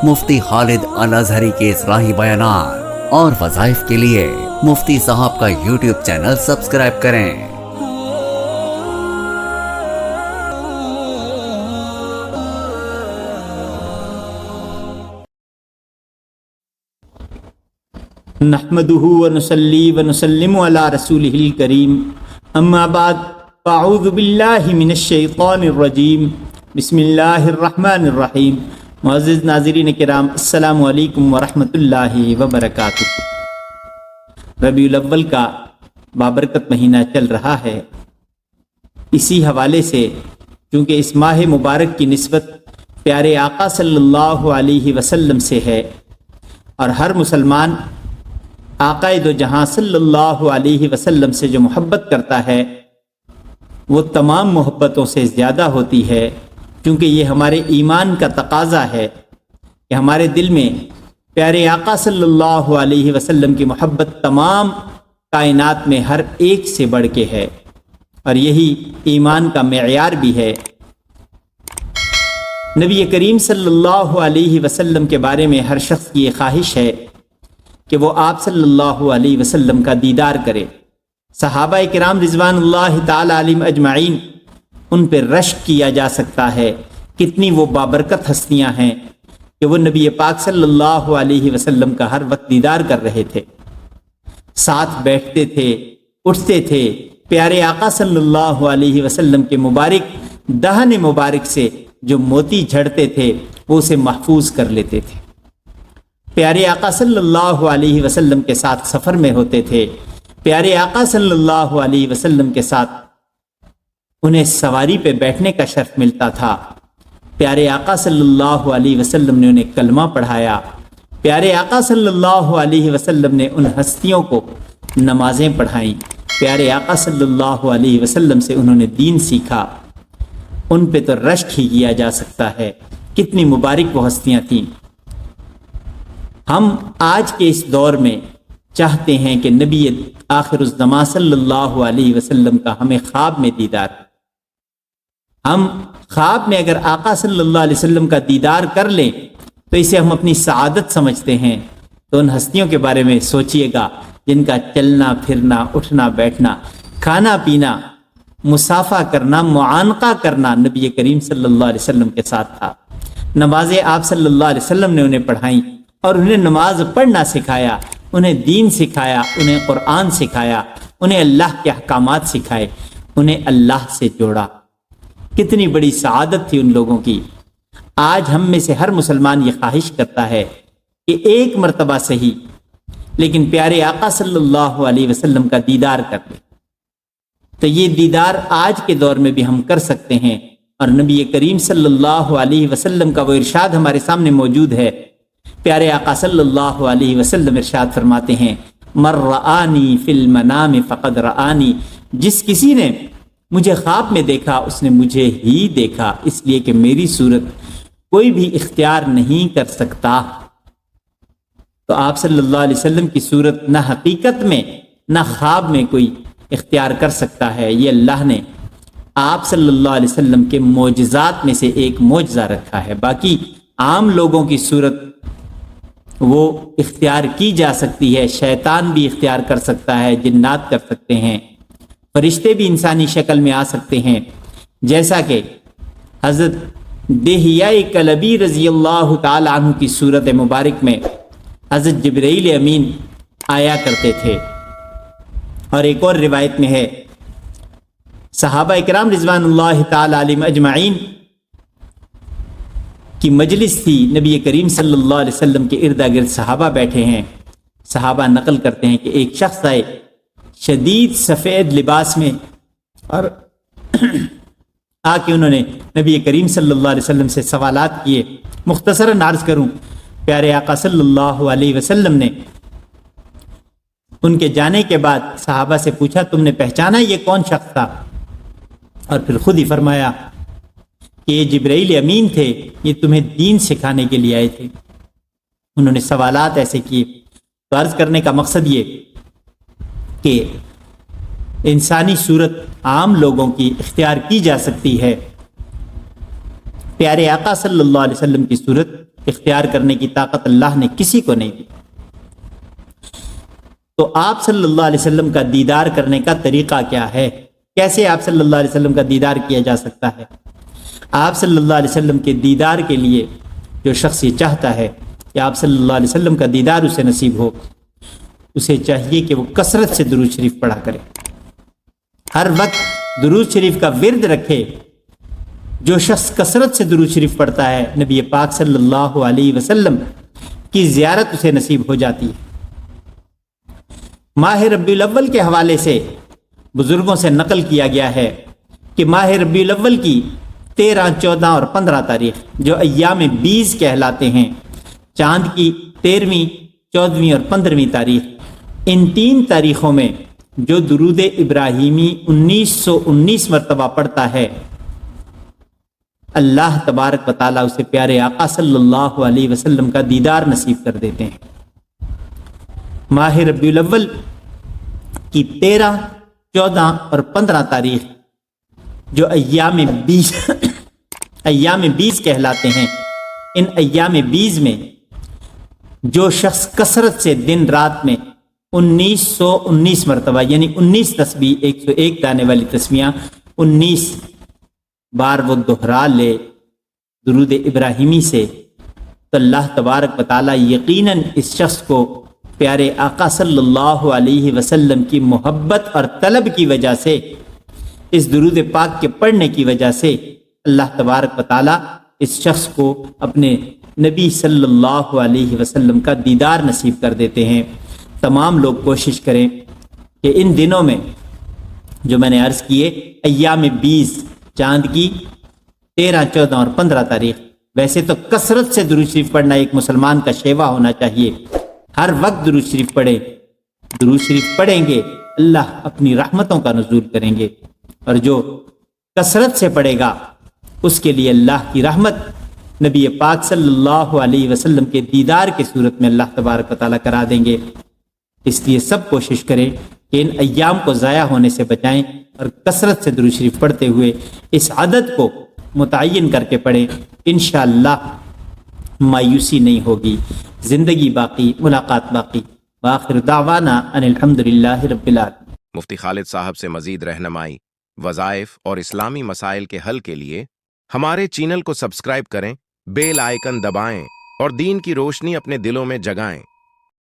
مفتی خالد الازہری کے اصلاحی بیانات اور وظائف کے لیے مفتی صاحب کا یوٹیوب چینل سبسکرائب کریں۔ نحمده ونصلي ونسلم على رسوله الكريم اما بعد فاعوذ باللہ من الشیطان الرجیم بسم اللہ الرحمن الرحیم۔ معزز ناظرین کرام، السلام علیکم ورحمۃ اللہ وبرکاتہ۔ ربیع الاول کا بابرکت مہینہ چل رہا ہے۔ اسی حوالے سے چونکہ اس ماہ مبارک کی نسبت پیارے آقا صلی اللہ علیہ وسلم سے ہے اور ہر مسلمان آقا دو جہاں صلی اللہ علیہ وسلم سے جو محبت کرتا ہے وہ تمام محبتوں سے زیادہ ہوتی ہے، کیونکہ یہ ہمارے ایمان کا تقاضا ہے کہ ہمارے دل میں پیارے آقا صلی اللہ علیہ وسلم کی محبت تمام کائنات میں ہر ایک سے بڑھ کے ہے، اور یہی ایمان کا معیار بھی ہے۔ نبی کریم صلی اللہ علیہ وسلم کے بارے میں ہر شخص کی یہ خواہش ہے کہ وہ آپ صلی اللہ علیہ وسلم کا دیدار کرے۔ صحابہ کرام رضوان اللہ تعالی علیہم اجمعین، ان پہ رشک کیا جا سکتا ہے، کتنی وہ بابرکت ہستیاں ہیں کہ وہ نبی پاک صلی اللہ علیہ وسلم کا ہر وقت دیدار کر رہے تھے، ساتھ بیٹھتے تھے، اٹھتے تھے، پیارے آقا صلی اللہ علیہ وسلم کے مبارک دہن مبارک سے جو موتی جھڑتے تھے وہ اسے محفوظ کر لیتے تھے۔ پیارے آقا صلی اللہ علیہ وسلم کے ساتھ سفر میں ہوتے تھے، پیارے آقا صلی اللہ علیہ وسلم کے ساتھ انہیں سواری پہ بیٹھنے کا شرف ملتا تھا۔ پیارے آقا صلی اللہ علیہ وسلم نے انہیں کلمہ پڑھایا، پیارے آقا صلی اللہ علیہ وسلم نے ان ہستیوں کو نمازیں پڑھائیں، پیارے آقا صلی اللہ علیہ وسلم سے انہوں نے دین سیکھا۔ ان پہ تو رشک ہی کیا جا سکتا ہے، کتنی مبارک وہ ہستیاں تھیں۔ ہم آج کے اس دور میں چاہتے ہیں کہ نبی آخر الزماں صلی اللہ علیہ وسلم کا ہمیں خواب میں دیدار، ہم خواب میں اگر آقا صلی اللہ علیہ وسلم کا دیدار کر لیں تو اسے ہم اپنی سعادت سمجھتے ہیں۔ تو ان ہستیوں کے بارے میں سوچئے گا جن کا چلنا پھرنا، اٹھنا بیٹھنا، کھانا پینا، مسافہ کرنا، معانقہ کرنا نبی کریم صلی اللہ علیہ وسلم کے ساتھ تھا۔ نمازیں آپ صلی اللہ علیہ وسلم نے انہیں پڑھائیں اور انہیں نماز پڑھنا سکھایا، انہیں دین سکھایا، انہیں قرآن سکھایا، انہیں اللہ کے احکامات سکھائے، انہیں اللہ سے جوڑا۔ کتنی بڑی سعادت تھی ان لوگوں کی۔ آج ہم میں سے ہر مسلمان یہ خواہش کرتا ہے کہ ایک مرتبہ صحیح لیکن پیارے آقا صلی اللہ علیہ وسلم کا دیدار کر لے۔ تو یہ دیدار آج کے دور میں بھی ہم کر سکتے ہیں، اور نبی کریم صلی اللہ علیہ وسلم کا وہ ارشاد ہمارے سامنے موجود ہے۔ پیارے آقا صلی اللہ علیہ وسلم ارشاد فرماتے ہیں، مر رآنی فی المنام فقد رآنی، جس کسی نے مجھے خواب میں دیکھا اس نے مجھے ہی دیکھا، اس لیے کہ میری صورت کوئی بھی اختیار نہیں کر سکتا۔ تو آپ صلی اللہ علیہ وسلم کی صورت نہ حقیقت میں نہ خواب میں کوئی اختیار کر سکتا ہے، یہ اللہ نے آپ صلی اللہ علیہ وسلم کے معجزات میں سے ایک معجزہ رکھا ہے۔ باقی عام لوگوں کی صورت وہ اختیار کی جا سکتی ہے، شیطان بھی اختیار کر سکتا ہے، جنات کر سکتے ہیں، فرشتے بھی انسانی شکل میں آ سکتے ہیں، جیسا کہ حضرت دہیہ کلبی رضی اللہ تعالی عنہ کی صورت مبارک میں حضرت جبرائیل امین آیا کرتے تھے۔ اور ایک اور روایت میں ہے، صحابہ اکرام رضوان اللہ تعالی علیہم اجمعین کی مجلس تھی، نبی کریم صلی اللہ علیہ وسلم کے ارد گرد صحابہ بیٹھے ہیں۔ صحابہ نقل کرتے ہیں کہ ایک شخص آئے شدید سفید لباس میں، اور آ کے انہوں نے نبی کریم صلی اللہ علیہ وسلم سے سوالات کیے۔ مختصراً عرض کروں، پیارے آقا صلی اللہ علیہ وسلم نے ان کے جانے کے بعد صحابہ سے پوچھا، تم نے پہچانا یہ کون شخص تھا؟ اور پھر خود ہی فرمایا کہ یہ جبرائیل امین تھے، یہ تمہیں دین سکھانے کے لیے آئے تھے۔ انہوں نے سوالات ایسے کیے۔ تو عرض کرنے کا مقصد یہ کہ انسانی صورت عام لوگوں کی اختیار کی جا سکتی ہے، پیارے آقا صلی اللہ علیہ وسلم کی صورت اختیار کرنے کی طاقت اللہ نے کسی کو نہیں دی۔ تو آپ صلی اللہ علیہ وسلم کا دیدار کرنے کا طریقہ کیا ہے؟ کیسے آپ صلی اللہ علیہ وسلم کا دیدار کیا جا سکتا ہے؟ آپ صلی اللہ علیہ وسلم کے دیدار کے لیے جو شخص یہ چاہتا ہے کہ آپ صلی اللہ علیہ وسلم کا دیدار اسے نصیب ہو، اسے چاہیے کہ وہ کثرت سے درود شریف پڑھا کرے، ہر وقت درود شریف کا ورد رکھے۔ جو شخص کثرت سے درود شریف پڑھتا ہے، نبی پاک صلی اللہ علیہ وسلم کی زیارت اسے نصیب ہو جاتی ہے۔ ماہ ربیع الاول کے حوالے سے بزرگوں سے نقل کیا گیا ہے کہ ماہ ربیع الاول کی 13، 14 اور 15 تاریخ جو ایام 20 کہلاتے ہیں، چاند کی 13ویں، 14ویں اور 15ویں تاریخ، ان 3 تاریخوں میں جو درود ابراہیمی 1919 مرتبہ پڑھتا ہے، اللہ تبارک و تعالیٰ اسے پیارے آقا صلی اللہ علیہ وسلم کا دیدار نصیب کر دیتے ہیں۔ ماہ ربیع الاول کی 13، 14 اور 15 تاریخ جو ایام 20 کہلاتے ہیں، ان ایام 20 میں جو شخص کثرت سے دن رات میں 1919 مرتبہ یعنی 19 تسبیح، 101 دانے والی تسبیحاں 19 بار وہ دہرا لے درود ابراہیمی سے، تو اللہ تبارک و تعالیٰ یقیناً اس شخص کو پیارے آقا صلی اللہ علیہ وسلم کی محبت اور طلب کی وجہ سے، اس درود پاک کے پڑھنے کی وجہ سے اللہ تبارک و تعالیٰ اس شخص کو اپنے نبی صلی اللہ علیہ وسلم کا دیدار نصیب کر دیتے ہیں۔ تمام لوگ کوشش کریں کہ ان دنوں میں جو میں نے عرض کیے، ایام 20 چاند کی 13، 14 اور 15 تاریخ، ویسے تو کثرت سے درود شریف پڑھنا ایک مسلمان کا شیوا ہونا چاہیے، ہر وقت درود شریف پڑھیں۔ درود شریف پڑھیں گے اللہ اپنی رحمتوں کا نزول کریں گے، اور جو کثرت سے پڑھے گا اس کے لیے اللہ کی رحمت نبی پاک صلی اللہ علیہ وسلم کے دیدار کی صورت میں اللہ تبارک و تعالیٰ کرا دیں گے۔ اس لیے سب کوشش کریں کہ ان ایام کو ضائع ہونے سے بچائیں اور کثرت سے درود شریف پڑھتے ہوئے اس عدد کو متعین کر کے پڑھیں۔ انشاءاللہ مایوسی نہیں ہوگی، زندگی باقی، ملاقات باقی۔ وآخر دعوانا ان الحمدللہ رب العالمین۔ مفتی خالد صاحب سے مزید رہنمائی، وظائف اور اسلامی مسائل کے حل کے لیے ہمارے چینل کو سبسکرائب کریں، بیل آئیکن دبائیں اور دین کی روشنی اپنے دلوں میں جگائیں۔